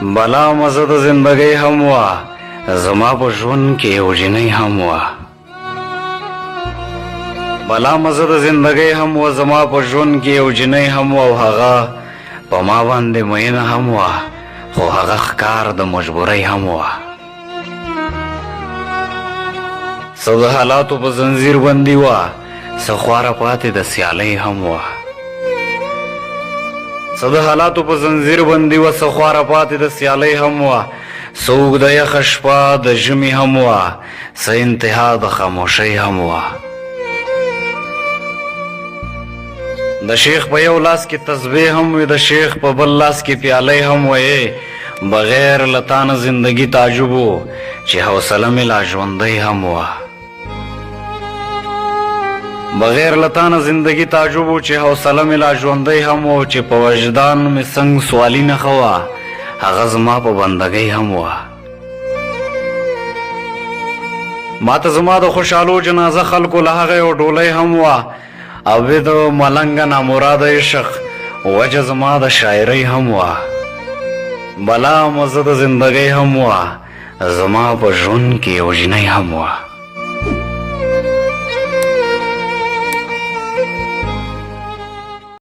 بلا مزه د زندګۍ هم وه زما په ژوند کې یو جنۍ هم وه بلا مزه د زندګۍ هم وه زما په ژوند کې یو جنۍ هم وه او هغه په ما باندې مینه هم وه خو هغه ښکار د مجبورۍ هم وه څه د حالاتو په زنځیر بندي وه څه خواره پاتې د سیالۍ هم وه څه د حالاتو په زنځیر بندي وه څه خواره پاتې د سیالۍ هم وه څه اوږده یخه شپه د ژمي هم وه څه انتها د خاموشۍ هم وه د شیخ په یو لاس کې تسبیح هم وي د شیخ په بل لاس کې پیالۍ هم وی بغیر له تا نه زندګي تعجب و چې حوصله مې لا ژوندۍ هم وه بغیر له تا نه زندګي تعجب و چې حوصله مې لا ژوندۍ هم و چې په وجدان مې څنګ سوالي نښه وه هغه زما په بندګۍ هم وه ما ته زما د خوشحالو جنازه خلکو له هغه یو ډولۍ هم وه او د ملنګه نامراده عشق وجه زما د شاعرۍ هم وه بلا مزه د زندګۍ هم وه زما په ژوند کې یو جنۍ هم وه